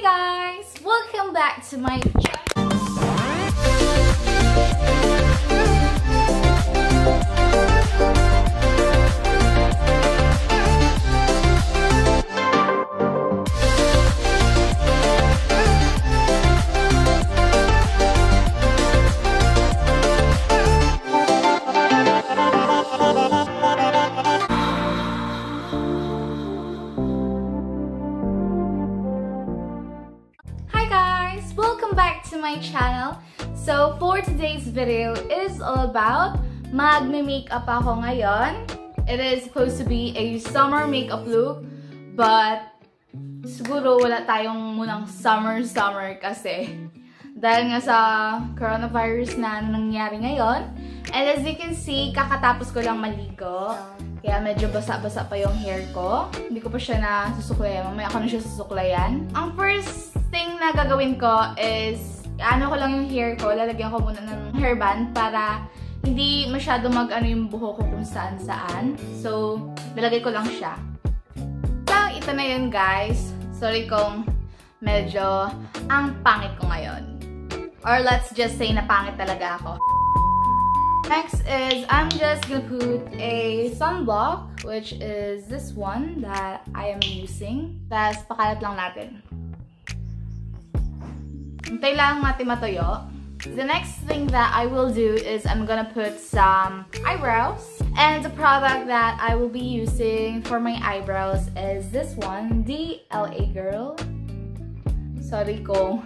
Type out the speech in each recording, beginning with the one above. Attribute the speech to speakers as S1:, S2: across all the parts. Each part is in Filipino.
S1: guys! Welcome back to my channel. Welcome back to my channel. So for today's video, it is all about magme-makeup ako ngayon. It is supposed to be a summer makeup look, but siguro wala tayong munang summer kasi dahil nga sa coronavirus na nangyari ngayon. And as you can see, kakatapos ko lang maligo. Kaya medyo basa-basa pa yung hair ko. Hindi ko pa siya nasusuklayan. Mamaya ako na siya susuklayan. Ang first thing na gagawin ko is, ano ko lang yung hair ko. Lalagyan ko muna ng hairband para hindi masyado mag-ano yung buhok ko kung saan-saan. So, lalagay ko lang siya. So, ito na yun guys. Sorry kung medyo ang pangit ko ngayon. Or let's just say na pangit talaga ako. Next is, I'm just gonna put a sunblock, which is this one that I am using. Tapos, pakalat lang natin. Hintay lang natin matuyo. The next thing that I will do is I'm gonna put some eyebrows. And the product that I will be using for my eyebrows is this one, the LA Girl. Sorry kung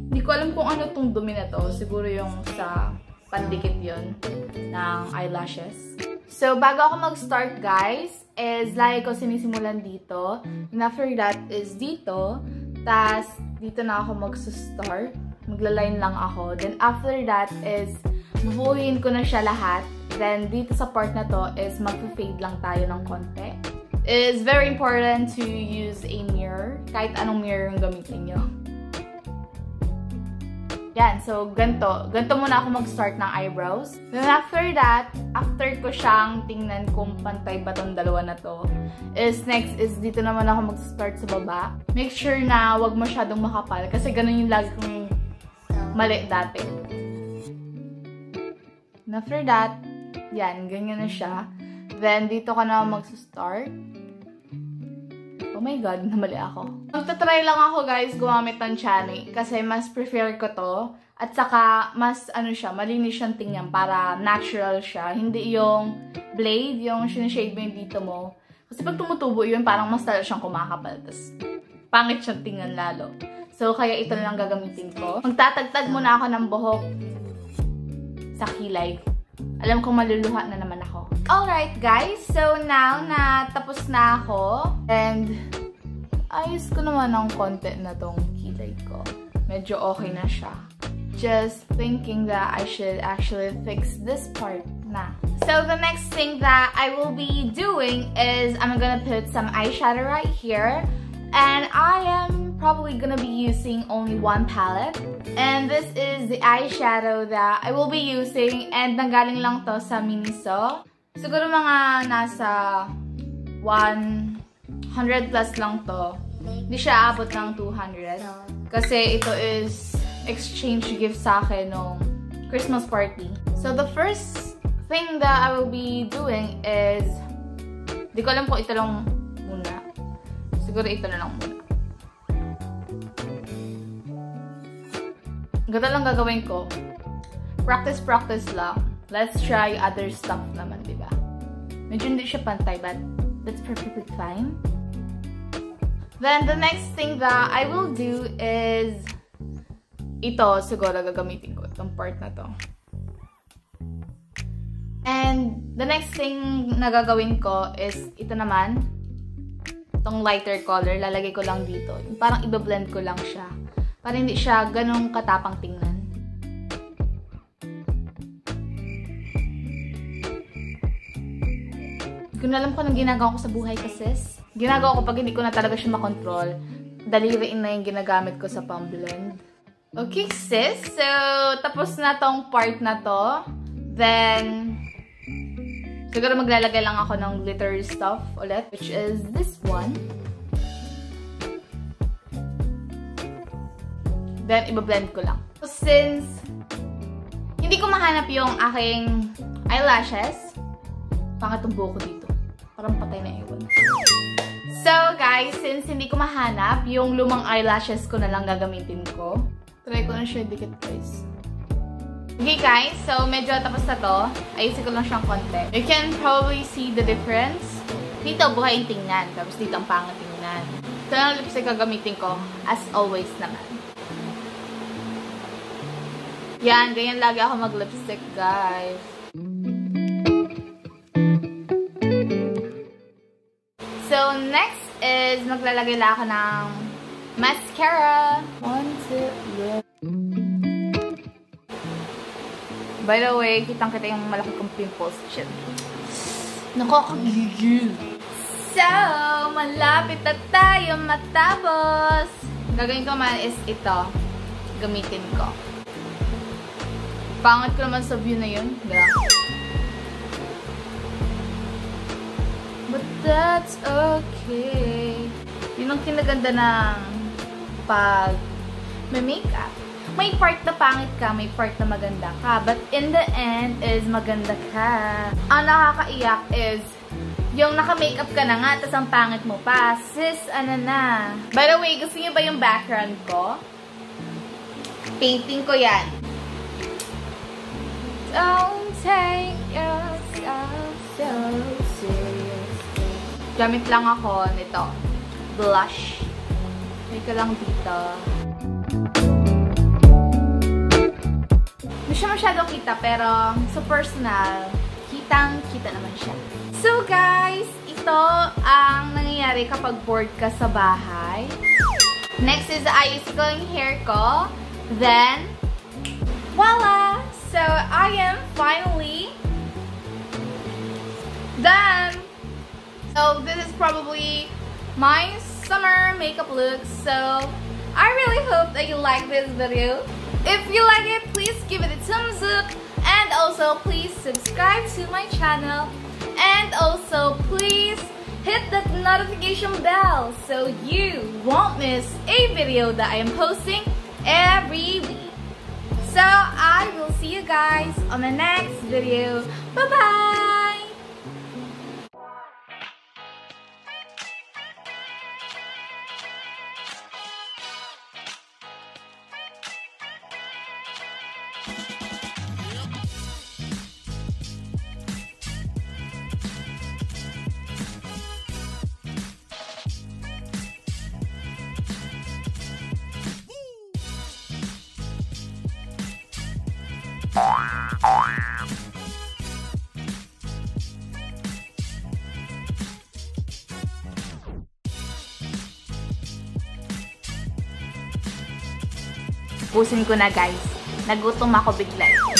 S1: hindi ko alam kung ano tong dumi na to. Siguro yung sa pandikit yun ng eyelashes. So, bago ako mag-start, guys, is lagi ko sinisimulan dito. And after that is dito. Tas, dito na ako mag-start. Magla-line lang ako. Then, after that is bubuhin ko na siya lahat. Then, dito sa part na to is mag-fade lang tayo ng konti. It's very important to use a mirror. Kahit anong mirror yung gamitin nyo. Yan, so ganito muna ako mag-start ng eyebrows. Then after that, after ko siyang tingnan kung pantay ba tong dalawa na to, next is dito naman ako mag-start sa baba. Make sure na wag masyadong makapal kasi ganun yung lagi kong mali dati. And after that, yan, ganyan na siya. Then dito ka na mag-start. Oh my God, namali ako. Magta-try lang ako guys gumamit ng chani kasi mas prefer ko to. At saka mas ano siya, malinis siyang tingnan para natural siya. Hindi yung blade, yung sinashade mo yung dito mo. Kasi pag tumutubo yun, parang mas tala siyang kumakapal. Tapos pangit siyang tingnan lalo. So kaya ito na lang gagamitin ko. Magtatagtag muna ako ng buhok sa kilay. Alam ko maluluha na naman ako. Alright guys, so now na tapos na ako. And ayos ko naman ng konti na tong kilay ko. Medyo okay na siya. Just thinking that I should actually fix this part na. So the next thing that I will be doing is I'm gonna put some eyeshadow right here. And I am probably gonna be using only one palette. And this is the eyeshadow that I will be using. And nanggaling lang to sa Miniso. Siguro mga nasa 100 plus lang to. Hindi siya abot ng 200. Kasi ito is exchange gift sa akin nung Christmas party. So the first thing that I will be doing is, di ko alam kung ito lang muna. Siguro ito na lang muna. Ganda lang gagawin ko. Practice lang. Let's try other stuff naman, diba? Medyo hindi siya pantay, but that's perfectly fine. Then, the next thing that I will do is ito, siguro gagamitin ko. Itong part na to. And the next thing na gagawin ko is ito naman. Itong lighter color, lalagay ko lang dito. Parang iba-blend ko lang siya. Para hindi siya ganong katapang tingnan. Hindi ko na alam kung anong ginagawa ko sa buhay ko, sis. Ginagawa ko pag hindi ko na talaga siya makontrol. Daliriin na yung ginagamit ko sa pang-blend. Okay, sis. So, tapos na tong part na to. Then, siguro maglalagay lang ako ng glitter stuff ulit, which is this one. Then, iba-blend ko lang. So, since hindi ko mahanap yung aking eyelashes, pangit ang buhok ko dito. Parang patay na ewan. So, guys, since hindi ko mahanap, yung lumang eyelashes ko na lang gagamitin ko. Try ko na siya dikit, guys. Okay, guys. So, medyo tapos na to. Ayusin ko lang siyang konti. You can probably see the difference. Dito, buhay yung tingnan. Tapos dito, ang pangit tingnan. Ito na lipstick gagamitin ko. As always naman. Yan, ganyan lagi ako mag-lipstick, guys. So, next is maglalagay lang ako ng mascara. 1, 2, 3. By the way, kitang-kita yung malaki kong pimples. Shit. Nakakagigil. So, malapit na tayo matapos. Gagawin ko man is ito. Gamitin ko. Pangit ko naman sa view na yun. But that's okay. Yun ang kinaganda ng pag may makeup. May part na pangit ka, may part na maganda ka. But in the end is maganda ka. Ang nakakaiyak is yung naka-makeup ka na nga, tas ang pangit mo pa. Sis, ano na. By the way, gusto niyo ba yung background ko? Painting ko yan. Don't take yourself so seriously. Gamit lang ako nito. Blush. May ka lang dito. Hindi siya masyado kita, pero sa personal, kitang-kita naman siya. So guys, ito ang nangyayari kapag bored ka sa bahay. Next is ayusin ko yung hair ko. Then, voila! So, I am finally done! So, this is probably my summer makeup look. So, I really hope that you like this video. If you like it, please give it a thumbs up. And also, please subscribe to my channel. And also, please hit that notification bell so you won't miss a video that I am posting every week. So, I will see you guys on the next video. Bye-bye! Pusin ko na guys. Nagutom ako bigla.